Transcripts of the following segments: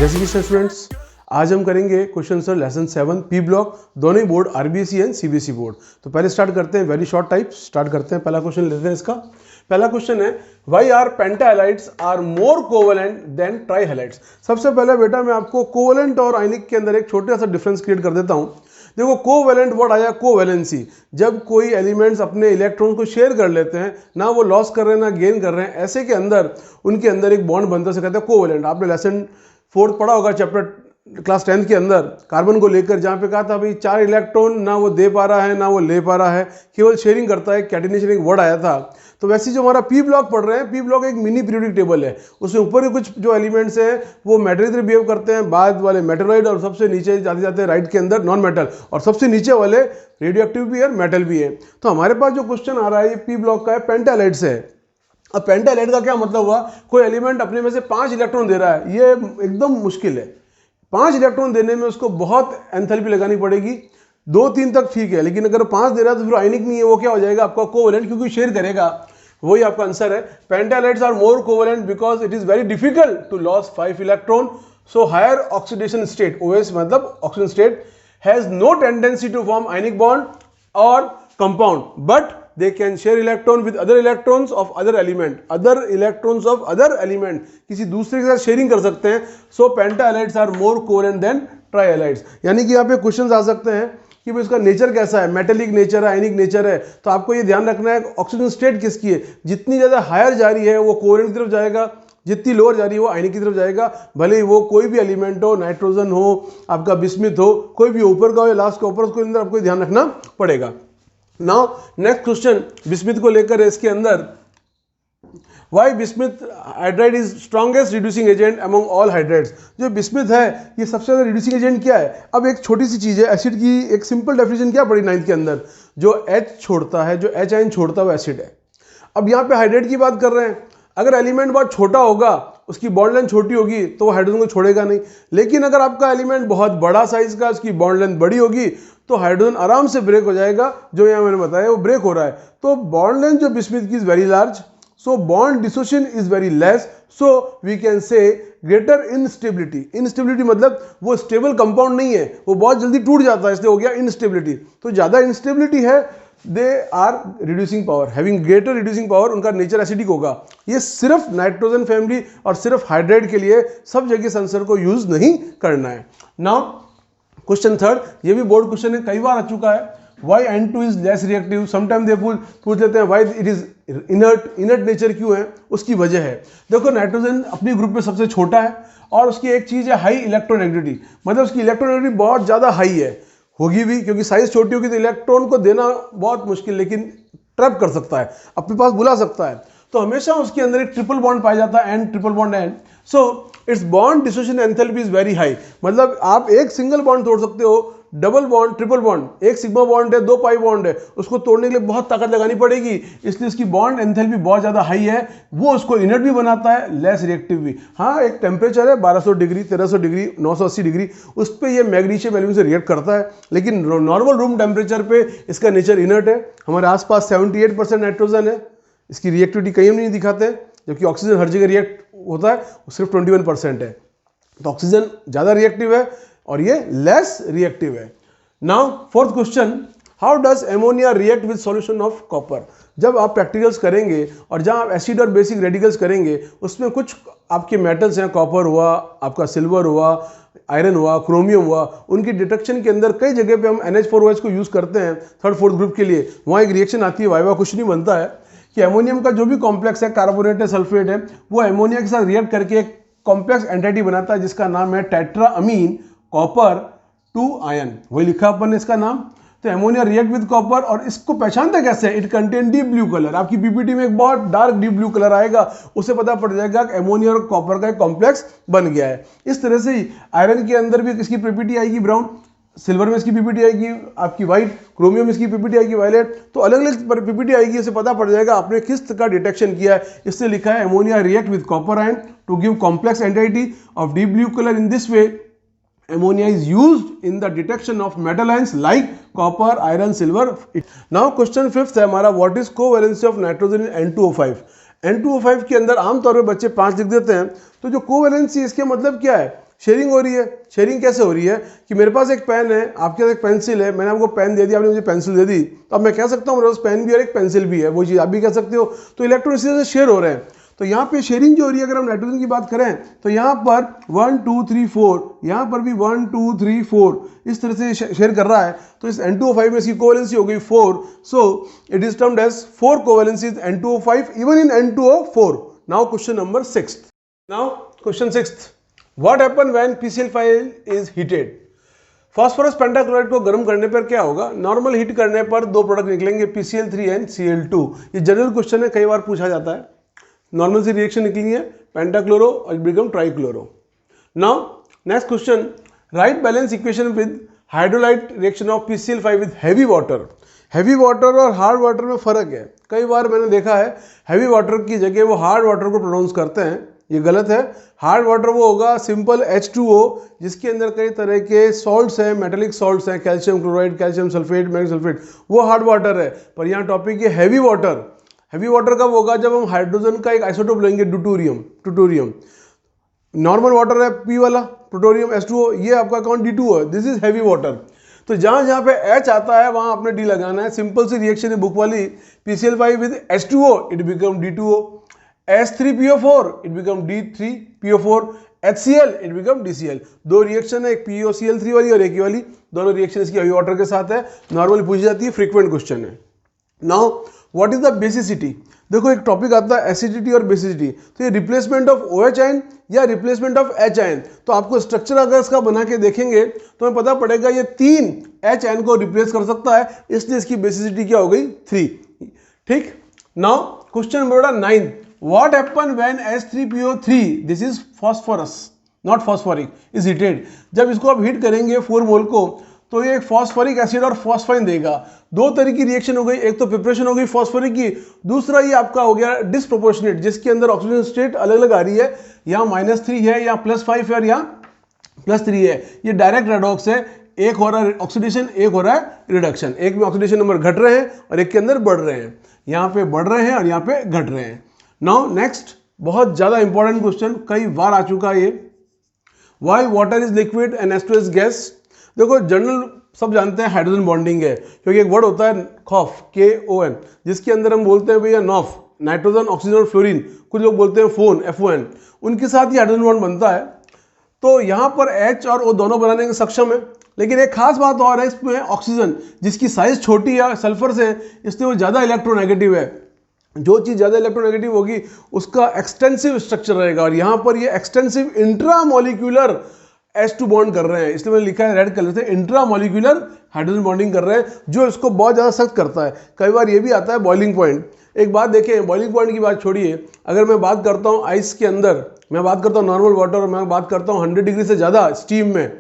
जय श्री कृष्ण स्टूडेंट्स, आज हम करेंगे question sir lesson 7 P block, दोनों ही board RBSE and CBSE board. तो पहले स्टार्ट करते हैं, वेरी शॉर्ट टाइप स्टार्ट करते हैं। पहला क्वेश्चन लेते हैं इसका। पहला क्वेश्चन है why are pentahalides are more covalent than trihalides. सबसे पहले बेटा मैं आपको कोवेलेंट और आयनिक के अंदर एक छोटा सा डिफरेंस क्रिएट कर देता हूं। देखो कोवेलेंट वर्ड आया कोवैलेंसी, जब कोई एलिमेंट्स अपने इलेक्ट्रॉन को शेयर कर लेते हैं, ना वो लॉस कर रहे हैं ना गेन कर रहे हैं, ऐसे के अंदर उनके अंदर एक बॉन्ड बनता है, कहते हैं कोवेलेंट। आपने लेसन 4 पढ़ा होगा चैप्टर क्लास 10 के अंदर कार्बन को लेकर, जहाँ पे कहा था भाई 4 इलेक्ट्रॉन ना वो दे पा रहा है ना वो ले पा रहा है, केवल शेयरिंग करता है, कैटिनेशन एक वर्ड आया था। तो वैसे जो हमारा पी ब्लॉक पढ़ रहे हैं, पी ब्लॉक एक मिनी पीरियोडिक टेबल है, उसमें ऊपर के कुछ जो एलिमेंट्स हैं वो मेटल की तरह बिहेव करते हैं, बाद वाले मेटलॉइड, और सबसे नीचे जाते जाते राइट के अंदर नॉन मेटल, और सबसे नीचे वाले रेडियोएक्टिव भी है, मेटल भी है। तो हमारे पास जो क्वेश्चन आ रहा है ये पी ब्लॉक का है, पेंटाहैलाइड से है। अब पेंटाहैलाइड का क्या मतलब हुआ, कोई एलिमेंट अपने में से 5 इलेक्ट्रॉन दे रहा है, ये एकदम मुश्किल है। 5 इलेक्ट्रॉन देने में उसको बहुत एंथैल्पी लगानी पड़ेगी। 2-3 तक ठीक है, लेकिन अगर 5 दे रहा है तो फिर आयनिक नहीं है, वो क्या हो जाएगा आपका कोवेलेंट, क्योंकि शेयर करेगा। वही आपका आंसर है। Pentahalides are more covalent because it is very difficult to loss 5 electron, so higher oxidation state, OS मतलब oxygen state, has no tendency to form ionic bond और compound, but they can share electron with other electrons of other element, other electrons of other element, किसी दूसरे के साथ sharing कर सकते हैं। so pentahalides are more covalent than trihalides। यानी कि यहाँ पे क्वेश्चंस आ सकते हैं कि भाई इसका नेचर कैसा है, मेटेलिक नेचर है, आयनिक नेचर है। तो आपको ये ध्यान रखना है ऑक्सीजन स्टेट किसकी है, जितनी ज़्यादा हायर जा रही है वो कोवेलेंट की तरफ जाएगा, जितनी लोअर जा रही है वो आयनिक की तरफ जाएगा। भले ही वो कोई भी एलिमेंट हो, नाइट्रोजन हो, आपका बिस्मिथ हो, कोई भी ऊपर का हो या लास्ट का ऊपर, उसके अंदर आपको ध्यान रखना पड़ेगा। नाउ नेक्स्ट क्वेश्चन बिस्मिथ को लेकर है, इसके अंदर why bismuth hydride is strongest reducing agent among all hydrides. जो बिस्मिथ है ये सबसे ज़्यादा रिड्यूसिंग एजेंट क्या है। अब एक छोटी सी चीज़ है, एसिड की एक सिंपल डेफिनेशन क्या पड़ी 9th के अंदर, जो H छोड़ता है, जो H आयन छोड़ता है वो एसिड है। अब यहाँ पे हाइड्राइड की बात कर रहे हैं, अगर एलिमेंट बहुत छोटा होगा, उसकी बॉन्ड लेंथ छोटी होगी तो वो हाइड्रोजन को छोड़ेगा नहीं, लेकिन अगर आपका एलिमेंट बहुत बड़ा साइज का, उसकी बॉन्ड लेंथ बड़ी होगी तो हाइड्रोजन आराम से ब्रेक हो जाएगा, जो यहाँ मैंने बताया वो ब्रेक हो रहा है। तो बॉन्ड लेंथ जो बिस्मिथ की is very large, so bond dissociation is very less, so we can say greater instability. Instability मतलब वो स्टेबल कंपाउंड नहीं है, वो बहुत जल्दी टूट जाता है, इसलिए हो गया इनस्टेबिलिटी। तो ज़्यादा इनस्टेबिलिटी है, they are reducing power, having greater reducing power, उनका नेचर एसिडिक होगा। ये सिर्फ नाइट्रोजन फैमिली और सिर्फ हाइड्राइड के लिए, सब जगह इस आंसर को यूज नहीं करना है। नाउ क्वेश्चन थर्ड, ये भी बोर्ड क्वेश्चन है, कई बार आ चुका है। Why N2 is less reactive, sometime they पूछ लेते हैं why it is inert nature क्यों है, उसकी वजह है। देखो नाइट्रोजन अपनी ग्रुप में सबसे छोटा है, और उसकी एक चीज है हाई इलेक्ट्रोनेगेटिविटी, मतलब उसकी इलेक्ट्रोनेगेटिविटी बहुत ज्यादा हाई है, होगी भी क्योंकि साइज छोटी होगी तो इलेक्ट्रॉन को देना बहुत मुश्किल, लेकिन ट्रैप कर सकता है, अपने पास बुला सकता है। तो हमेशा उसके अंदर एक ट्रिपल बॉन्ड पाया जाता है, and triple bond and, so it's bond dissociation enthalpy is very high. मतलब आप एक सिंगल बॉन्ड तोड़ सकते हो, डबल बॉन्ड, ट्रिपल बॉन्ड, एक सिग्मा बॉन्ड है, 2 पाई बॉन्ड है, उसको तोड़ने के लिए बहुत ताकत लगानी पड़ेगी, इसलिए इसकी बॉन्ड एंथैल्पी बहुत ज़्यादा हाई है। वो उसको इनर्ट भी बनाता है, लेस रिएक्टिव भी। हाँ, एक टेम्परेचर है 1200 डिग्री, 1300 डिग्री, 980 डिग्री, उस पर ये मैग्नीशियम एल्यूमिनियम से रिएक्ट करता है, लेकिन नॉर्मल रूम टेम्परेचर पे इसका नेचर इनर्ट है। हमारे आसपास 78% नाइट्रोजन है, इसकी रिएक्टिविटी कहीं हम नहीं दिखाते, जबकि ऑक्सीजन हर जगह रिएक्ट होता है, सिर्फ 21% है। तो ऑक्सीजन ज़्यादा रिएक्टिव है और ये लेस रिएक्टिव है। Now fourth question, how does ammonia react with solution of copper. जब आप प्रैक्टिकल्स करेंगे और जहां आप एसिड और बेसिक रेडिकल्स करेंगे, उसमें कुछ आपके मेटल्स हैं, कॉपर हुआ, आपका सिल्वर हुआ, आयरन हुआ, क्रोमियम हुआ, उनकी डिटेक्शन के अंदर कई जगह पे हम NH4OH को यूज़ करते हैं 3rd 4th ग्रुप के लिए। वहाँ एक रिएक्शन आती है, वाइवा कुछ नहीं बनता है कि एमोनियम का जो भी कॉम्प्लेक्स है, कार्बोनेट है, सल्फेट है, वो एमोनिया के साथ रिएक्ट करके एक कॉम्प्लेक्स एंटिटी बनाता है जिसका नाम है टेट्राअमीन कॉपर 2 आयन। वही लिखा अपन ने इसका नाम। तो एमोनिया रिएक्ट विद कॉपर, और इसको पहचानते कैसे है, it contain deep blue colour. आपकी पीपीटी में एक बहुत डार्क डीप ब्लू कलर आएगा, उससे पता पड़ जाएगा कि एमोनिया और कॉपर का एक कॉम्प्लेक्स बन गया है। इस तरह से ही आयरन के अंदर भी इसकी पीपीटी आएगी ब्राउन, सिल्वर में इसकी पीपीटी आएगी आपकी व्हाइट, क्रोमियम में इसकी पीपीटी आएगी वायलेट। तो अलग अलग पीपीटी आएगी, इससे पता पड़ जाएगा आपने किस का डिटेक्शन किया है। इससे लिखा है ammonia react with copper ion to give complex entity of deep blue colour. In this way ammonia is used in the detection of metal ions like copper, iron, silver. Now question 5th है हमारा, what is covalency of nitrogen in N2O5। N2O5 के अंदर आमतौर पे बच्चे 5 लिख देते हैं, तो जो कोवेलेंसी इसके मतलब क्या है, शेयरिंग हो रही है। शेयरिंग कैसे हो रही है कि मेरे पास एक पेन है, आपके पास एक पेंसिल है, मैंने आपको पेन दे दिया, आपने मुझे पेंसिल दे दी, तो अब मैं कह सकता हूँ मेरे पास पेन भी है और एक पेंसिल भी है, वो चीज़ आप भी कह सकते हो। तो इलेक्ट्रॉन इसी तरह से शेयर हो रहे हैं। तो यहाँ पे शेयरिंग जो हो रही है, अगर हम नाइट्रोजन की बात करें तो यहाँ पर 1 2 3 4, यहाँ पर भी 1 2 3 4 इस तरह से शेयर कर रहा है। तो इस N2O5 में इसकी कोवैलेंसी हो गई 4, so it is termed as 4 covalencies N2O5 even in N2O4। Now question number 6। Now question 6, what happen when PCl5 is heated. Phosphorus pentachloride को गर्म करने पर क्या होगा? नॉर्मल हीट करने पर दो प्रोडक्ट निकलेंगे, PCl3 एंड Cl2। ये जनरल क्वेश्चन है, कई बार पूछा जाता है। नॉर्मल सी रिएक्शन निकली है, पेंटाक्लोरो और become trichloro. Now next question, right balance equation with हाइड्रोलाइट reaction of PCl5 with heavy water. Heavy water और हार्ड वाटर में फर्क है। कई बार मैंने देखा है हैवी वाटर की जगह वो हार्ड वाटर को प्रोनाउंस करते हैं, ये गलत है। हार्ड वाटर वो होगा सिंपल H2O जिसके अंदर कई तरह के सॉल्ट्स हैं, मेटेलिक सॉल्ट्स हैं, calcium chloride, calcium sulphate, magnesium sulphate, वो हार्ड वाटर है। पर यहाँ टॉपिक है हैवी वाटर। हैवी वाटर कब होगा? जब हम हाइड्रोजन का एक आइसोटोप लेंगे, ड्यूटेरियम। नॉर्मल वाटर है P वाला, प्लूटोनियम H2O, ये आपका कौन? D2O है। This is heavy water. तो जहाँ जहाँ पे H आता है वहाँ आपने D लगाना है। सिंपल सी रिएक्शन है बुक वाली, PCl5 with H2O it become D2O, H3PO4 it become D3PO4, HCl it become DCl। दो रिएक्शन है, एक POCl3 वाली और एक वाली, दोनों रिएक्शन इसकी हैवी वाटर के साथ है। नॉर्मली पूछी जाती है, फ्रीक्वेंट क्वेश्चन है। Now what is the basicity. देखो एक टॉपिक आता है एसिडिटी और बेसिसिटी, तो ये रिप्लेसमेंट ऑफ OH आयन या रिप्लेसमेंट ऑफ H आयन। तो आपको स्ट्रक्चर अगर इसका बना के देखेंगे तो हमें पता पड़ेगा ये 3 H आयन को रिप्लेस कर सकता है, इसलिए इसकी बेसिसिटी क्या हो गई? 3। ठीक। Now question number 9, what happen when H3PO3 this is phosphorus not phosphoric is heated. जब इसको आप हीट करेंगे 4 मोल को तो ये एक फॉस्फोरिक एसिड और फॉस्फाइन देगा। दो तरह की रिएक्शन हो गई, एक तो प्रिपरेशन हो गई फॉस्फोरिक की, दूसरा ये आपका हो गया डिसप्रोपोर्शनेट जिसके अंदर ऑक्सीजन स्टेट अलग अलग आ रही है, यहाँ -3 है, यहाँ +5 है और यहाँ +3 है। ये डायरेक्ट रेडॉक्स है, एक हो रहा है ऑक्सीडेशन, एक हो रहा है रिडक्शन। एक में ऑक्सीडेशन नंबर घट रहे हैं और एक के अंदर बढ़ रहे हैं, यहाँ पे बढ़ रहे हैं और यहाँ पे घट रहे हैं। नाउ नेक्स्ट बहुत ज्यादा इंपॉर्टेंट क्वेश्चन, कई बार आ चुका है ये, why water is liquid and H2 is gas. देखो जनरल सब जानते हैं हाइड्रोजन बॉन्डिंग है, क्योंकि एक वर्ड होता है खॉफ KON जिसके अंदर हम बोलते हैं भैया नॉफ, नाइट्रोजन ऑक्सीजन और फ्लोरीन, कुछ लोग बोलते हैं फोन FON, उनके साथ ही हाइड्रोजन बॉन्ड बनता है। तो यहाँ पर H और O दोनों बनाने के सक्षम है। लेकिन एक खास बात और है इसमें, ऑक्सीजन जिसकी साइज छोटी है सल्फर से, इसलिए वो ज़्यादा इलेक्ट्रोनेगेटिव है। जो चीज़ ज़्यादा इलेक्ट्रोनेगेटिव होगी उसका एक्सटेंसिव स्ट्रक्चर रहेगा, और यहाँ पर ये एक्सटेंसिव इंट्रामोलिक्यूलर H2 बॉन्ड कर रहे हैं, इसलिए मैंने लिखा है रेड कलर से, इंट्रामोलिक्यूलर हाइड्रोजन बॉन्डिंग कर रहे हैं, जो इसको बहुत ज़्यादा सख्त करता है। कई बार ये भी आता है बॉइलिंग पॉइंट। एक बात देखें, बॉइलिंग पॉइंट की बात छोड़िए, अगर मैं बात करता हूँ आइस के अंदर, मैं बात करता हूँ नॉर्मल वाटर और मैं बात करता हूँ 100 डिग्री से ज़्यादा स्टीम में,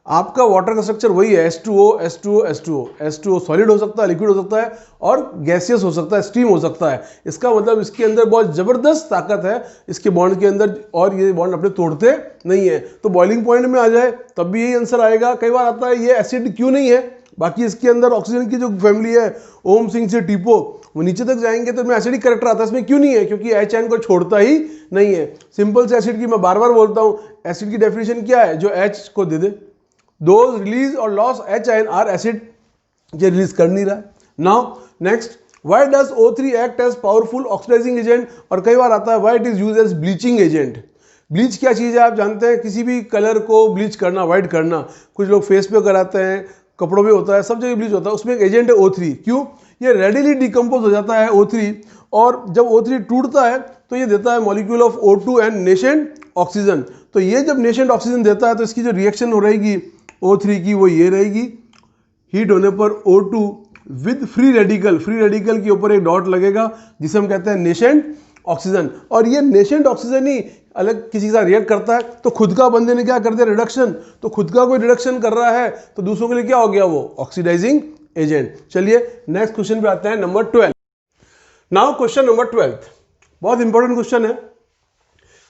आपका वाटर का स्ट्रक्चर वही है, H2O सॉलिड हो सकता है, लिक्विड हो सकता है और गैसियस हो सकता है, स्टीम हो सकता है। इसका मतलब इसके अंदर बहुत ज़बरदस्त ताकत है इसके बॉन्ड के अंदर, और ये बॉन्ड अपने तोड़ते नहीं है। तो बॉइलिंग पॉइंट में आ जाए तब भी यही आंसर आएगा। कई बार आता है ये एसिड क्यों नहीं है, बाकी इसके अंदर ऑक्सीजन की जो फैमिली है ओम सिंह से टीपो, वो नीचे तक जाएंगे तो इसमें एसिडिक कैरेक्टर आता है, इसमें क्यों नहीं है? क्योंकि H आयन को छोड़ता ही नहीं है। सिंपल से एसिड की मैं बार बार बोलता हूँ, एसिड की डेफिनेशन क्या है? जो H को दे दे। Those release or loss H ion are acid, ये रिलीज कर नहीं रहा है। Now next, why does O3 act as powerful oxidizing agent, और कई बार आता है why it is used as bleaching agent। Bleach क्या चीज़ है आप जानते हैं, किसी भी कलर को ब्लीच करना, वाइट करना, कुछ लोग फेस पे कराते हैं, कपड़ों पे होता है, सब जगह ब्लीच होता है, उसमें एक एजेंट है O3। क्यों? ये रेडिली डिकम्पोज हो जाता है O3, और जब O3 टूटता है तो ये देता है molecule of O2 and nascent oxygen. तो ये जब नेशेंट ऑक्सीजन देता है तो इसकी जो रिएक्शन हो रहेगी O3 की वो ये रहेगी, हीट होने पर O2 विद फ्री रेडिकल के ऊपर एक डॉट लगेगा जिसे हम कहते हैं नेशेंट ऑक्सीजन, और ये नेशेंट ऑक्सीजन ही अलग किसी के साथ रिएक्ट करता है। तो खुद का बंदे ने क्या कर दिया? रिडक्शन। तो खुद का कोई रिडक्शन कर रहा है तो दूसरों के लिए क्या हो गया? वो ऑक्सीडाइजिंग एजेंट। चलिए नेक्स्ट क्वेश्चन पे आते हैं, नंबर 12। नाउ क्वेश्चन नंबर 12 बहुत इंपॉर्टेंट क्वेश्चन है,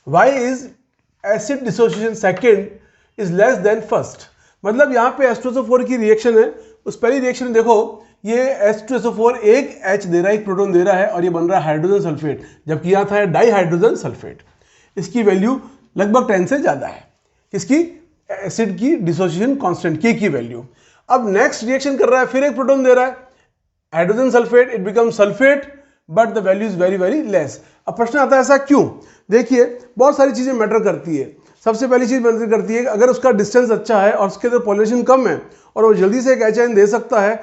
why is acid dissociation second is less than first. मतलब यहाँ पे H2SO4 की रिएक्शन है, उस पहली रिएक्शन देखो, ये H2SO4 एक H दे रहा है, एक प्रोटॉन दे रहा है, और ये बन रहा है हाइड्रोजन सल्फेट, जबकि यहाँ था डाई हाइड्रोजन सल्फेट। इसकी वैल्यू लगभग 10 से ज़्यादा है। किसकी, एसिड की डिसोसिएशन कांस्टेंट के की वैल्यू। अब नेक्स्ट रिएक्शन कर रहा है, फिर एक प्रोटॉन दे रहा है, hydrogen sulphate, it become sulphate but the value is very very less. अब प्रश्न आता है ऐसा क्यों? देखिए बहुत सारी चीजें मैटर करती है। सबसे पहली चीज मैटर करती है कि अगर उसका डिस्टेंस अच्छा है और उसके अंदर पॉल्यूशन कम है और वो जल्दी से एक H दे सकता है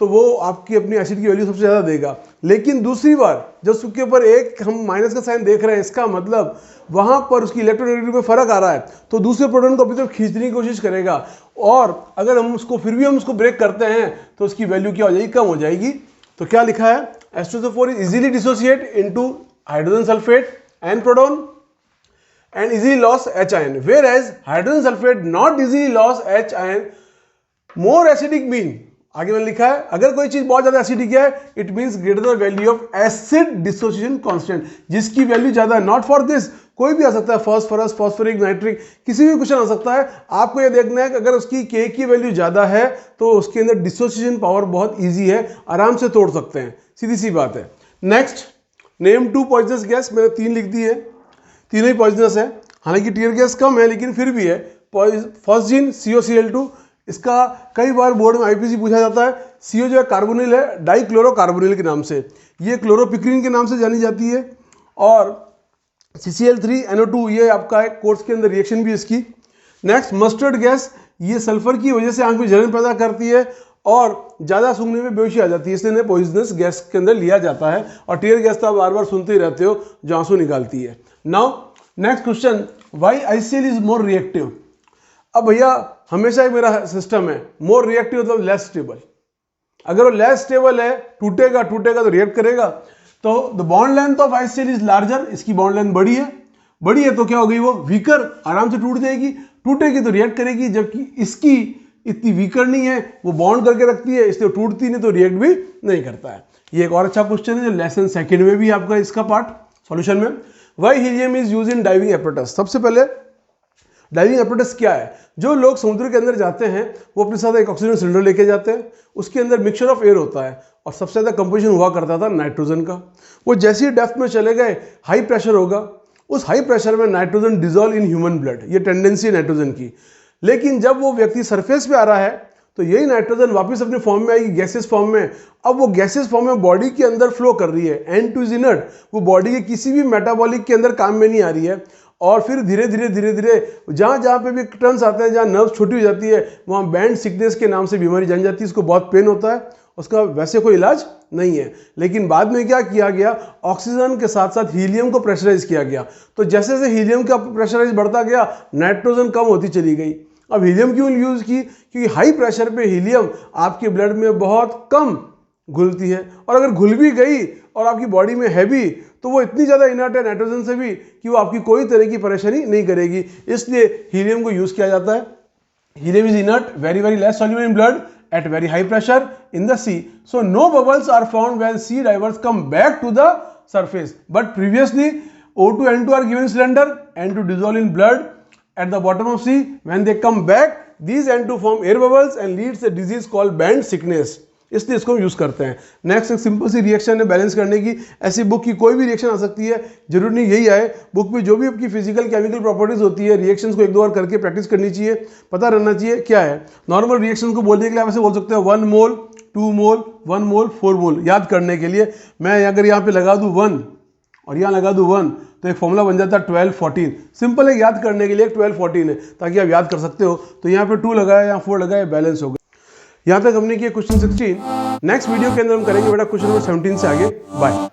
तो वो आपकी अपनी एसिड की वैल्यू सबसे ज़्यादा देगा। लेकिन दूसरी बार जब उसके ऊपर एक हम माइनस का साइन देख रहे हैं, इसका मतलब वहाँ पर उसकी इलेक्ट्रोनेगेटिविटी में फर्क आ रहा है, तो दूसरे प्रोटॉन को अपनी तरफ खींचने की कोशिश करेगा और अगर हम उसको फिर भी हम उसको ब्रेक करते हैं तो उसकी वैल्यू क्या हो जाएगी, कम हो जाएगी। तो क्या लिखा है, H2SO4 is easily dissociate into hydrogen sulphate and proton and easily lost H ion, whereas hydrogen sulfate not easily lost H ion, more acidic mean, आगे मैंने लिखा है अगर कोई चीज बहुत ज्यादा एसिडिक है it means greater the value of acid dissociation constant, जिसकी वैल्यू ज्यादा है। नॉट फॉर दिस, कोई भी आ सकता है, फास्फोरस, फास्फोरिक, नाइट्रिक, किसी भी क्वेश्चन आ सकता है। आपको ये देखना है कि अगर उसकी के की वैल्यू ज्यादा है तो उसके अंदर डिसोसिएशन पावर बहुत ईजी है, आराम से तोड़ सकते हैं, सीधी सी बात है। नेक्स्ट, नेम 2 पॉइजनस गैस, मैंने 3 लिख दी है, तीनों ही पॉइजनस है, हालांकि टीयर गैस कम है लेकिन फिर भी है। फॉस्जीन COCl2, इसका कई बार बोर्ड में IPC पूछा जाता है। CO जो है कार्बोनिल है, डाइक्लोरोकार्बोनिल के नाम से, ये क्लोरोपिक्रीन के नाम से जानी जाती है। और CCl3NO2 ये आपका एक कोर्स के अंदर रिएक्शन भी इसकी। नेक्स्ट, मस्टर्ड गैस, ये सल्फर की वजह से आंख में जलन पैदा करती है और ज़्यादा सूंघने में बेहोशी आ जाती है, इसलिए पॉइजनस गैस के अंदर लिया जाता है। और टीयर गैस तो आप बार बार सुनते ही रहते हो जो आंसू निकालती है। Now next question, why ICl is more reactive. अब भैया हमेशा एक मेरा सिस्टम है, मोर रिएक्टिव मतलब लेस स्टेबल। अगर वो लेस स्टेबल है, टूटेगा तो रिएक्ट करेगा। तो the bond length of ICl is larger, इसकी बॉन्ड लेंथ बड़ी है तो क्या हो गई, वो वीकर, आराम से टूट जाएगी, टूटेगी तो रिएक्ट करेगी, जबकि इसकी इतनी वीकर नहीं है, वो बॉन्ड करके रखती है इसलिए टूटती नहीं तो रिएक्ट भी नहीं करता है। ये एक और अच्छा क्वेश्चन है जो लेसन सेकंड में भी आपका इसका पार्ट सॉल्यूशन में। Why helium is use in diving apparatus. सबसे पहले डाइविंग एपरेटस क्या है, जो लोग समुद्र के अंदर जाते हैं वो अपने साथ एक ऑक्सीजन सिलेंडर लेके जाते हैं, उसके अंदर मिक्सचर ऑफ एयर होता है और सबसे ज़्यादा कंपोजिशन हुआ करता था नाइट्रोजन का। वो जैसे ही डेप्थ में चले गए, हाई प्रेशर होगा, उस हाई प्रेशर में nitrogen dissolve in human blood, ये टेंडेंसी है नाइट्रोजन की। लेकिन जब वो व्यक्ति सरफेस पे आ रहा है तो यही नाइट्रोजन वापस अपने फॉर्म में आएगी, गैसेस फॉर्म में। अब वो गैसेस फॉर्म में बॉडी के अंदर फ्लो कर रही है, N2 इज इनर्ट, वो बॉडी के किसी भी मेटाबॉलिक के अंदर काम में नहीं आ रही है। और फिर धीरे धीरे जहाँ जहाँ पे भी टर्न्स आते हैं, जहाँ नर्व छोटी हो जाती है, वहाँ बैंड सिकनेस के नाम से बीमारी जान जाती है, उसको बहुत पेन होता है, उसका वैसे कोई इलाज नहीं है। लेकिन बाद में क्या किया गया, ऑक्सीजन के साथ साथ हीलियम को प्रेशराइज किया गया। तो जैसे जैसे हीलियम का प्रेशराइज बढ़ता गया, नाइट्रोजन कम होती चली गई। अब हीलियम क्यों यूज की, क्योंकि हाई प्रेशर पे हीलियम आपके ब्लड में बहुत कम घुलती है, और अगर घुल भी गई और आपकी बॉडी में है भी तो वो इतनी ज़्यादा इनर्ट है नाइट्रोजन से भी कि वो आपकी कोई तरह की परेशानी नहीं करेगी, इसलिए हीलियम को यूज किया जाता है। Helium is inert, very very less soluble in blood at very high pressure in the sea, so no bubbles are formed when sea divers come back to the surface, but previously O2 and N2 are given cylinder and to dissolve in blood at the bottom of sea. When they come back, these N2 form air bubbles and leads a disease called band sickness, इसलिए इसको use करते हैं। Next एक simple सी reaction है balance करने की, ऐसी book की कोई भी रिएक्शन आ सकती है, जरूरी नहीं यही आए। बुक में जो भी आपकी फिजिकल केमिकल प्रॉपर्टीज होती है, रिएक्शंस को 1-2 बार करके प्रैक्टिस करनी चाहिए, पता रहना चाहिए क्या है। नॉर्मल रिएक्शन को बोलने के लिए आप ऐसे बोल सकते हैं 1 मोल 2 मोल 1 मोल 4 मोल, याद करने के लिए। मैं अगर यहाँ पे लगा दूँ 1 और यहाँ लगा दूँ 1 तो एक फॉर्मूला बन जाता है 12-14, सिंपल है याद करने के लिए, 12-14 है ताकि आप याद कर सकते हो। तो यहाँ पे 2 लगाया, यहाँ 4 लगाया, बैलेंस हो गया। यहाँ तक हमने किया क्वेश्चन 16। नेक्स्ट वीडियो के अंदर हम करेंगे बेटा क्वेश्चन नंबर 17 से आगे। बाय।